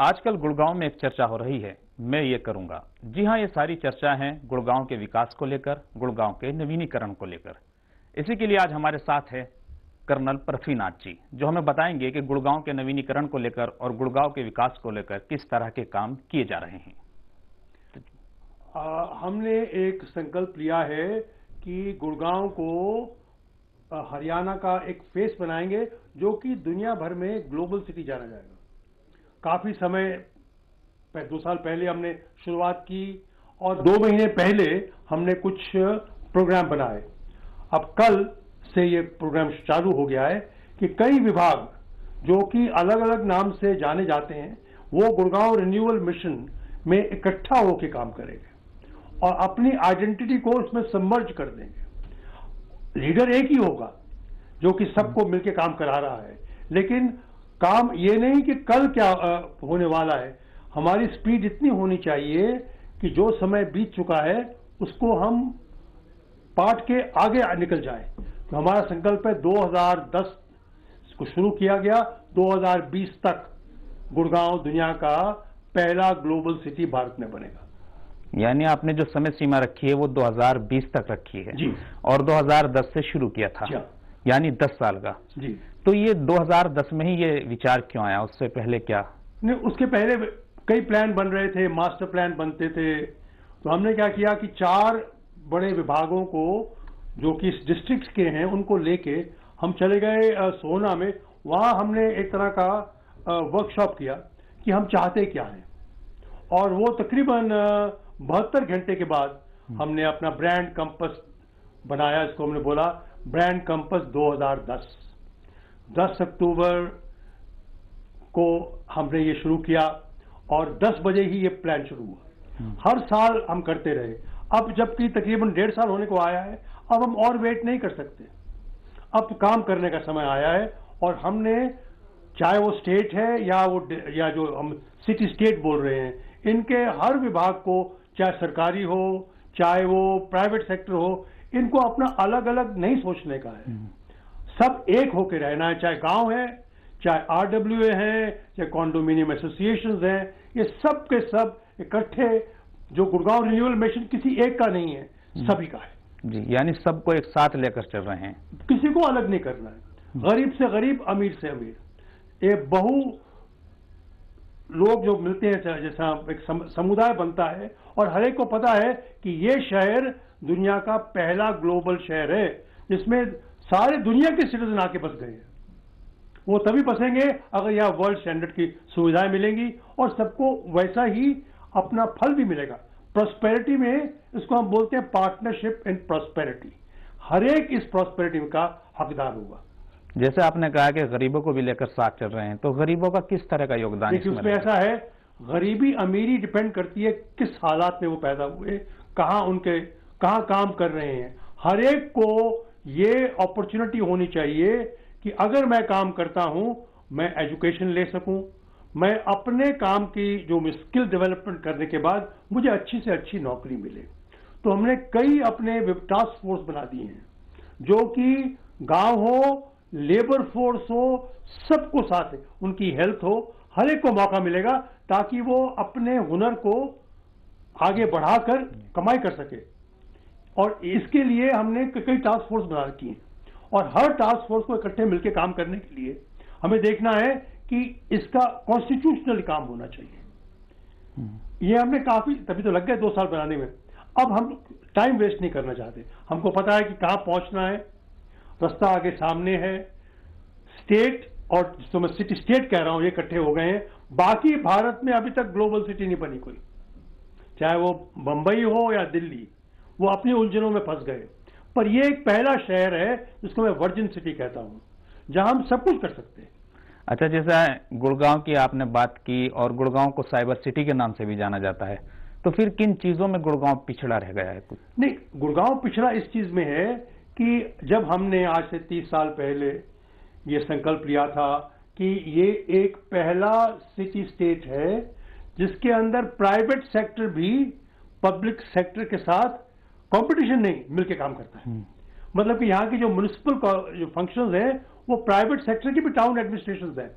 आजकल गुड़गांव में एक चर्चा हो रही है, मैं ये करूंगा। जी हां, ये सारी चर्चा है गुड़गांव के विकास को लेकर, गुड़गांव के नवीनीकरण को लेकर। इसी के लिए आज हमारे साथ है कर्नल पृथ्वीनाथ जी, जो हमें बताएंगे कि गुड़गांव के नवीनीकरण को लेकर और गुड़गांव के विकास को लेकर किस तरह के काम किए जा रहे हैं। हमने एक संकल्प लिया है कि गुड़गांव को हरियाणा का एक फेस बनाएंगे, जो कि दुनिया भर में ग्लोबल सिटी जाना जाएगा। काफी समय 2 साल पहले हमने शुरुआत की और 2 महीने पहले हमने कुछ प्रोग्राम बनाए। अब कल से ये प्रोग्राम चालू हो गया है कि कई विभाग जो कि अलग अलग नाम से जाने जाते हैं, वो गुड़गांव रिन्यूअल मिशन में इकट्ठा होकर काम करेंगे और अपनी आइडेंटिटी को उसमें सबमर्ज कर देंगे। लीडर एक ही होगा जो कि सबको मिलकर काम करा रहा है, लेकिन काम ये नहीं कि कल क्या होने वाला है। हमारी स्पीड इतनी होनी चाहिए कि जो समय बीत चुका है उसको हम पाट के आगे निकल जाए। तो हमारा संकल्प है 2010 को शुरू किया गया, 2020 तक गुड़गांव दुनिया का पहला ग्लोबल सिटी भारत में बनेगा। यानी आपने जो समय सीमा रखी है वो 2020 तक रखी है जी, और 2010 से शुरू किया था, यानी 10 साल का। जी, तो ये 2010 में ही ये विचार क्यों आया, उससे पहले क्या? नहीं, उसके पहले कई प्लान बन रहे थे, मास्टर प्लान बनते थे। तो हमने क्या किया कि 4 बड़े विभागों को जो कि इस डिस्ट्रिक्ट के हैं उनको लेके हम चले गए सोहना में। वहां हमने एक तरह का वर्कशॉप किया कि हम चाहते क्या हैं, और वो तकरीबन 72 घंटे के बाद हमने अपना ब्रांड कंपस बनाया। इसको हमने बोला ब्रांड कंपस 2010। 10 अक्टूबर को हमने ये शुरू किया और 10 बजे ही ये प्लान शुरू हुआ। हर साल हम करते रहे। अब जबकि तकरीबन 1.5 साल होने को आया है, अब हम और वेट नहीं कर सकते। अब काम करने का समय आया है और हमने, चाहे वो स्टेट है या जो हम सिटी स्टेट बोल रहे हैं, इनके हर विभाग को, चाहे सरकारी हो चाहे वो प्राइवेट सेक्टर हो, इनको अपना अलग अलग नहीं सोचने का है। सब एक होकर रहना है, चाहे गांव है, चाहे RWA है, चाहे कॉन्डोमिनियम एसोसिएशंस हैं, ये सब के सब इकट्ठे। जो गुड़गांव रिन्यूअल मिशन किसी एक का नहीं है, सभी का है जी। यानी सबको एक साथ लेकर चल रहे हैं, किसी को अलग नहीं करना है। गरीब से गरीब, अमीर से अमीर, ये बहु लोग जो मिलते हैं, जैसा एक समुदाय बनता है और हर एक को पता है कि ये शहर दुनिया का पहला ग्लोबल शहर है जिसमें सारे दुनिया के सिटीजन आके बस गए हैं। वो तभी बसेंगे अगर यहाँ वर्ल्ड स्टैंडर्ड की सुविधाएं मिलेंगी और सबको वैसा ही अपना फल भी मिलेगा। प्रॉस्पेरिटी में इसको हम बोलते हैं पार्टनरशिप इन प्रॉस्पेरिटी। हर एक इस प्रॉस्पेरिटी का हकदार होगा। जैसे आपने कहा कि गरीबों को भी लेकर साथ चल रहे हैं, तो गरीबों का किस तरह का योगदान देखिए, उसमें ऐसा है, गरीबी अमीरी डिपेंड करती है किस हालात में वो पैदा हुए, कहाँ काम कर रहे हैं। हर एक को ये अपॉर्चुनिटी होनी चाहिए कि अगर मैं काम करता हूं, मैं एजुकेशन ले सकूं, मैं अपने काम की जो स्किल डेवलपमेंट करने के बाद मुझे अच्छी से अच्छी नौकरी मिले। तो हमने कई अपने टास्क फोर्स बना दिए हैं, जो कि गांव हो, लेबर फोर्स हो, सबको साथ है, उनकी हेल्थ हो, हर एक को मौका मिलेगा ताकि वो अपने हुनर को आगे बढ़ाकर कमाई कर सके। और इसके लिए हमने कई टास्क फोर्स बना रखी हैं और हर टास्क फोर्स को इकट्ठे मिलकर काम करने के लिए हमें देखना है कि इसका कॉन्स्टिट्यूशनल काम होना चाहिए। ये हमने काफी, तभी तो लग गए 2 साल बनाने में। अब हम टाइम वेस्ट नहीं करना चाहते। हमको पता है कि कहां पहुंचना है, रास्ता आगे सामने है। स्टेट और जो मैं सिटी स्टेट कह रहा हूं, ये इकट्ठे हो गए हैं। बाकी भारत में अभी तक ग्लोबल सिटी नहीं बनी कोई, चाहे वो बंबई हो या दिल्ली, वो अपनी उलझनों में फंस गए। पर ये एक पहला शहर है जिसको मैं वर्जिन सिटी कहता हूं, जहां हम सब कुछ कर सकते हैं। अच्छा, जैसा गुड़गांव की आपने बात की और गुड़गांव को साइबर सिटी के नाम से भी जाना जाता है, तो फिर किन चीजों में गुड़गांव पिछड़ा रह गया है कुछ? नहीं, गुड़गांव पिछड़ा इस चीज में है कि जब हमने आज से 30 साल पहले ये संकल्प लिया था कि ये एक पहला सिटी स्टेट है जिसके अंदर प्राइवेट सेक्टर भी पब्लिक सेक्टर के साथ कंपटीशन नहीं, मिलकर काम करता है। मतलब कि यहाँ की जो म्युनिसिपल जो फंक्शंस हैं वो प्राइवेट सेक्टर की भी टाउन एडमिनिस्ट्रेशंस हैं,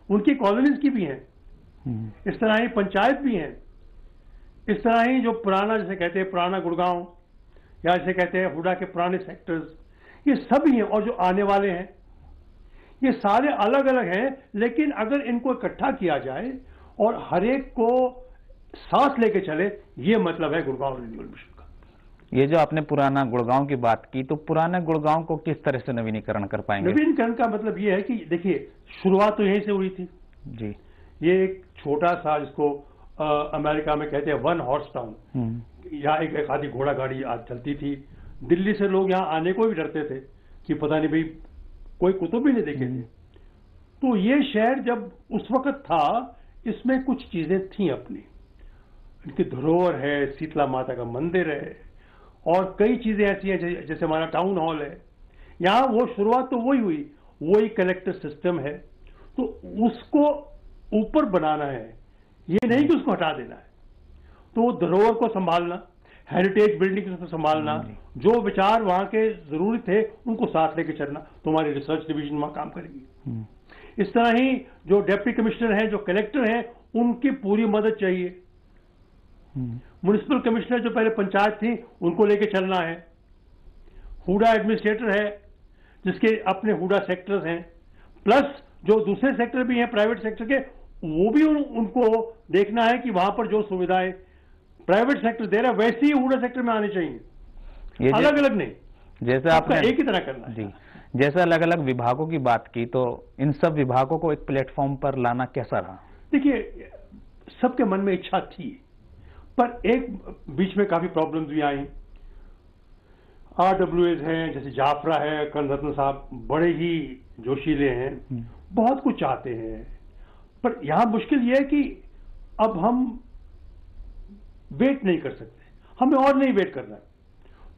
उनकी कॉलोनीज की भी हैं। इस तरह ही पंचायत भी हैं, इस तरह ही जो पुराना, जैसे कहते हैं पुराना गुड़गांव, या जैसे कहते हैं हुडा के पुराने सेक्टर्स, ये सभी हैं। और जो आने वाले हैं ये सारे अलग अलग हैं, लेकिन अगर इनको इकट्ठा किया जाए और हर एक को सांस लेके चले, ये मतलब है गुड़गांव रिन्यूअल मिशन का। ये जो आपने पुराना गुड़गांव की बात की, तो पुराने गुड़गांव को किस तरह से नवीनीकरण कर पाएंगे? नवीनीकरण का मतलब ये है कि देखिए, शुरुआत तो यहीं से हुई थी जी। ये एक छोटा सा, जिसको अमेरिका में कहते हैं 1 हॉर्स टाउन, यहाँ एक आधी घोड़ा गाड़ी आज चलती थी। दिल्ली से लोग यहाँ आने को भी डरते थे कि पता नहीं भाई कोई कुतुब भी नहीं देखे थे। तो ये शहर जब उस वक्त था, इसमें कुछ चीजें थी अपनी, इनकी धरोहर है, शीतला माता का मंदिर है और कई चीजें ऐसी हैं, जैसे हमारा टाउन हॉल है। यहाँ वो शुरुआत तो वही हुई, वही कलेक्टर सिस्टम है, तो उसको ऊपर बनाना है, ये नहीं कि उसको हटा देना है। तो धरोहर को संभालना, हेरिटेज बिल्डिंग को संभालना, जो विचार वहां के जरूरी थे उनको साथ लेके चलना, तो हमारी रिसर्च डिवीजन वहां काम करेगी। इस तरह ही जो डिप्टी कमिश्नर हैं, जो कलेक्टर हैं, उनकी पूरी मदद चाहिए। म्युनिसिपल कमिश्नर जो पहले पंचायत थी, उनको लेके चलना है। हुडा एडमिनिस्ट्रेटर है, जिसके अपने हुडा सेक्टर्स हैं, प्लस जो दूसरे सेक्टर भी हैं प्राइवेट सेक्टर के, वो भी उनको देखना है कि वहां पर जो सुविधाएं प्राइवेट सेक्टर दे रहा है वैसे ही हुडा सेक्टर में आनी चाहिए, अलग अलग नहीं, जैसे आपने एक ही तरह करना जी। जैसे अलग अलग विभागों की बात की, तो इन सब विभागों को एक प्लेटफॉर्म पर लाना कैसा रहा? देखिए, सबके मन में इच्छा थी, पर एक बीच में काफी प्रॉब्लम्स भी आई। RWAs हैं, जैसे जाफरा है, कर्नल रत्न साहब बड़े ही जोशीले हैं, बहुत कुछ चाहते हैं, पर यहां मुश्किल यह है कि अब हम वेट नहीं कर सकते, हमें और नहीं वेट करना है।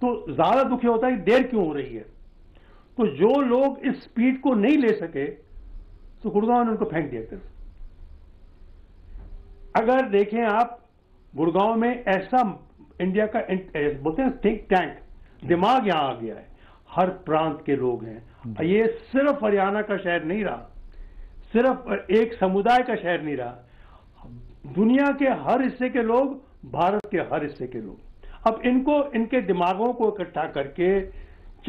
तो ज्यादा दुख होता है कि देर क्यों हो रही है। तो जो लोग इस स्पीड को नहीं ले सके, तो गुड़गांव ने उनको फेंक दिया तरफ। अगर देखें आप, गुड़गांव में ऐसा इंडिया का बोलते हैं थिंक टैंक, दिमाग यहां आ गया है, हर प्रांत के लोग हैं। ये सिर्फ हरियाणा का शहर नहीं रहा, सिर्फ एक समुदाय का शहर नहीं रहा, दुनिया के हर हिस्से के लोग, भारत के हर हिस्से के लोग। अब इनको, इनके दिमागों को इकट्ठा करके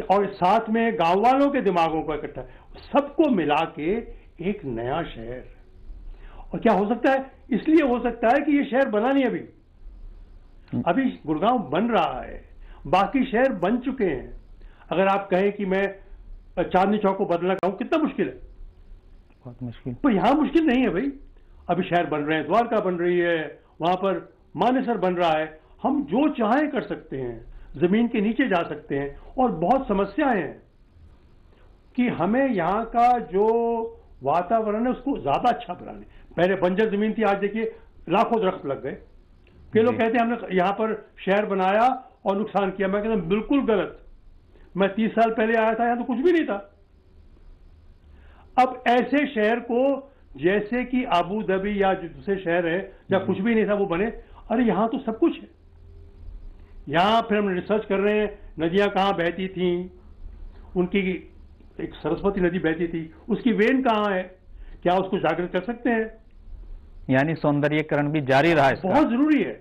और साथ में गांव वालों के दिमागों को इकट्ठा, सबको मिला के एक नया शहर। और क्या हो सकता है, इसलिए हो सकता है कि ये शहर बना नहीं अभी गुड़गांव बन रहा है, बाकी शहर बन चुके हैं। अगर आप कहें कि मैं चांदनी चौक को बदलना कहूं, कितना मुश्किल है, बहुत मुश्किल। पर यहां मुश्किल नहीं है भाई, अभी शहर बन रहे हैं, द्वारका बन रही है, वहां पर मानेसर बन रहा है। हम जो चाहें कर सकते हैं, जमीन के नीचे जा सकते हैं। और बहुत समस्याएं हैं कि हमें यहाँ का जो वातावरण है उसको ज्यादा अच्छा बनाने। पहले बंजर जमीन थी, आज देखिए लाखों दरख्त लग गए। कई लोग कहते हैं हमने यहाँ पर शहर बनाया और नुकसान किया, मैं कहता हूं बिल्कुल गलत। मैं 30 साल पहले आया था, यहाँ तो कुछ भी नहीं था। अब ऐसे शहर को, जैसे कि अबू धाबी या जो दूसरे शहर है जहां कुछ भी नहीं था वो बने, अरे यहां तो सब कुछ है। यहां फिर हम रिसर्च कर रहे हैं, नदियां कहां बहती थी, उनकी एक सरस्वती नदी बहती थी, उसकी वेन कहां है, क्या उसको जागृत कर सकते हैं? यानी सौंदर्यीकरण भी जारी रहा है, बहुत जरूरी है।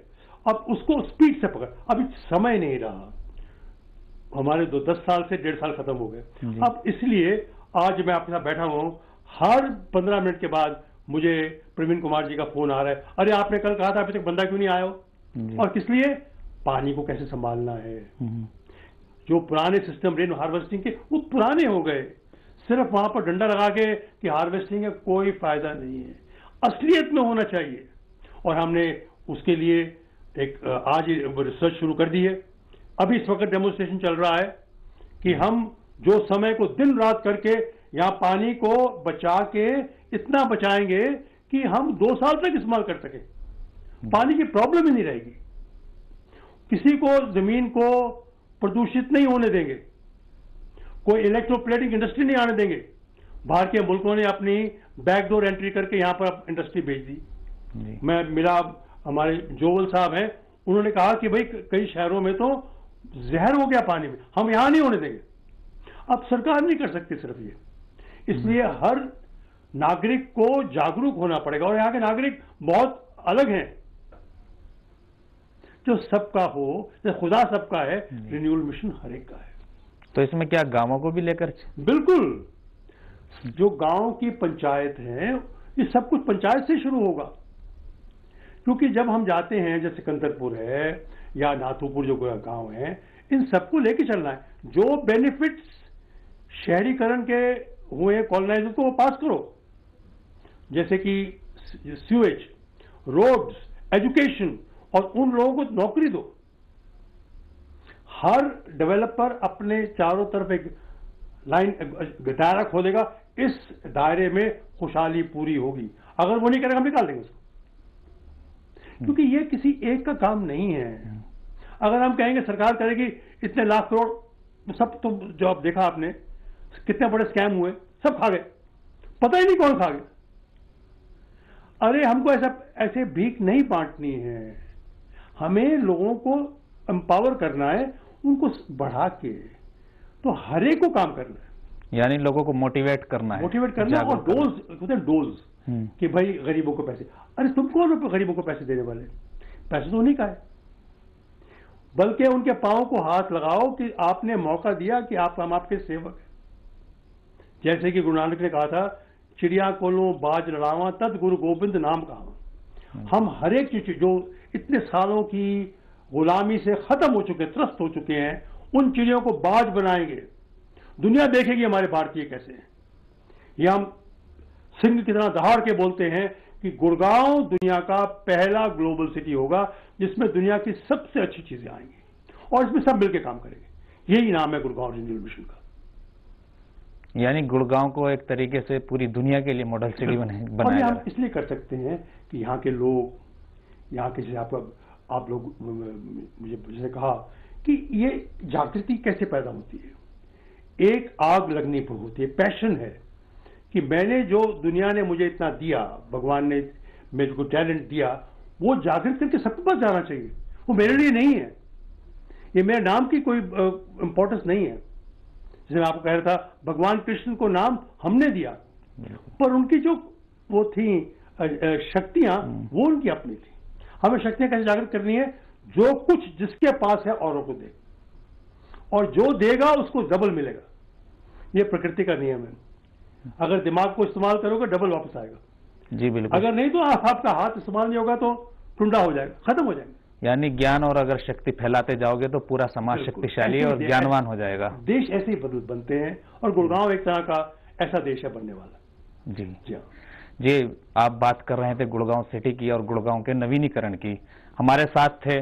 अब उसको स्पीड से पकड़, अभी समय नहीं रहा, हमारे 10 साल से 1.5 साल खत्म हो गए। अब इसलिए आज मैं आपके साथ बैठा हुआ हूं, हर 15 मिनट के बाद मुझे प्रवीण कुमार जी का फोन आ रहा है, अरे आपने कल कहा था अभी तक बंदा क्यों नहीं आया हो? और किस लिए? पानी को कैसे संभालना है। जो पुराने सिस्टम रेन हार्वेस्टिंग के, वो पुराने हो गए। सिर्फ वहां पर डंडा लगा के कि हार्वेस्टिंग है, कोई फायदा नहीं है, असलियत में होना चाहिए। और हमने उसके लिए एक आज रिसर्च शुरू कर दी है। अभी इस वक्त डेमोन्स्ट्रेशन चल रहा है कि हम जो समय को दिन रात करके यहां पानी को बचा के इतना बचाएंगे कि हम 2 साल तक इस्तेमाल कर सके, पानी की प्रॉब्लम ही नहीं रहेगी, किसी को जमीन को प्रदूषित नहीं होने देंगे, कोई इलेक्ट्रोप्लेटिंग इंडस्ट्री नहीं आने देंगे। बाहर के मुल्कों ने अपनी बैकडोर एंट्री करके यहां पर इंडस्ट्री भेज दी। मैं मिला, हमारे जोवल साहब हैं, उन्होंने कहा कि भाई कई शहरों में तो जहर हो गया पानी में, हम यहां नहीं होने देंगे। अब सरकार नहीं कर सकती सिर्फ ये, इसलिए हर नागरिक को जागरूक होना पड़ेगा, और यहाँ के नागरिक बहुत अलग हैं। जो सबका हो, जो खुदा सबका है, रिन्यूअल मिशन हर एक का है। तो इसमें क्या गांवों को भी लेकर? बिल्कुल, जो गांव की पंचायत है, ये सब कुछ पंचायत से शुरू होगा। क्योंकि जब हम जाते हैं, जैसे कंदरपुर है या नाथूपुर जो गांव है, इन सबको लेके चलना है। जो बेनिफिट्स शहरीकरण के हुए कॉलोनाइजर को पास करो, जैसे कि सीवेज, रोड्स, एजुकेशन, और उन लोगों को नौकरी दो। हर डेवलपर अपने चारों तरफ एक लाइन दायरा खोलेगा, इस दायरे में खुशहाली पूरी होगी। अगर वो नहीं करेगा, हम निकाल देंगे उसको, क्योंकि ये किसी एक का काम नहीं है। अगर हम कहेंगे सरकार करेगी इतने लाख करोड़, तो सब, तो जो आप देखा आपने कितने बड़े स्कैम हुए, सब खा गए, पता ही नहीं कौन खा गया। अरे हमको ऐसे भीख नहीं बांटनी है, हमें लोगों को एम्पावर करना है, उनको बढ़ा के, तो हर एक को काम करना है। यानी लोगों को मोटिवेट करना है, और डोज कि भाई गरीबों को पैसे। अरे तुम कौन हो गरीबों को पैसे देने वाले? पैसे तो उन्हीं का है, बल्कि उनके पांव को हाथ लगाओ कि आपने मौका दिया कि हम आपके सेवक हैं। जैसे कि गुरु नानक ने कहा था, चिड़िया कोलों बाज लड़ावा तद गुरु गोविंद नाम कहा। हम हर एक चीज जो इतने सालों की गुलामी से खत्म हो चुके, त्रस्त हो चुके हैं, उन चिड़ियों को बाज बनाएंगे। दुनिया देखेगी हमारे भारतीय कैसे हैं। ये हम सिंह की तरह दहाड़ के बोलते हैं कि गुड़गांव दुनिया का पहला ग्लोबल सिटी होगा जिसमें दुनिया की सबसे अच्छी चीजें आएंगी, और इसमें सब मिलकर काम करेंगे। यही नाम है गुड़गांव रिन्यूअल मिशन का। यानी गुड़गांव को एक तरीके से पूरी दुनिया के लिए मॉडल सिटी बनाया। हम इसलिए कर सकते हैं कि यहाँ के लोग, यहाँ के, जैसे आप लोग मुझे जैसे कहा कि ये जागृति कैसे पैदा होती है। एक आग लगनी पर होती है, पैशन है कि मैंने जो दुनिया ने मुझे इतना दिया, भगवान ने मेरे को टैलेंट दिया, वो जागृत करके सबके पास जाना चाहिए। वो मेरे लिए नहीं है, ये मेरे नाम की कोई इंपॉर्टेंस नहीं है। जैसे मैं आपको कह रहा था, भगवान कृष्ण को नाम हमने दिया, पर उनकी जो वो थी शक्तियां, वो उनकी अपनी थी। हमें शक्तियां कैसे जागृत करनी है? जो कुछ जिसके पास है औरों को दे, और जो देगा उसको डबल मिलेगा। ये प्रकृति का नियम है। अगर दिमाग को इस्तेमाल करोगे डबल वापस आएगा। जी बिल्कुल। अगर नहीं तो आपका हाथ इस्तेमाल नहीं होगा तो टुंडा हो जाएगा, खत्म हो जाएगा। यानी ज्ञान और अगर शक्ति फैलाते जाओगे तो पूरा समाज शक्तिशाली और ज्ञानवान हो जाएगा। देश ऐसे ही बनते हैं, और गुड़गांव एक तरह का ऐसा देश है बनने वाला। जी जी, आप बात कर रहे थे गुड़गांव सिटी की और गुड़गांव के नवीनीकरण की। हमारे साथ थे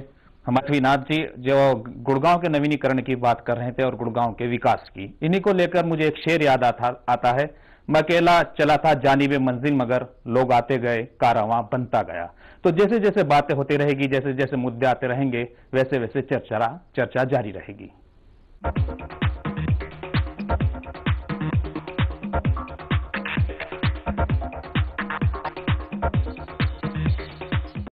हमारे नाथ जी, जो गुड़गांव के नवीनीकरण की बात कर रहे थे और गुड़गांव के विकास की। इन्हीं को लेकर मुझे एक शेर याद आता है, मैं अकेला चला था जानिबे मंजिल मगर लोग आते गए कारवां बनता गया। तो जैसे जैसे बातें होती रहेगी, जैसे जैसे मुद्दे आते रहेंगे, वैसे वैसे चर्चा जारी रहेगी।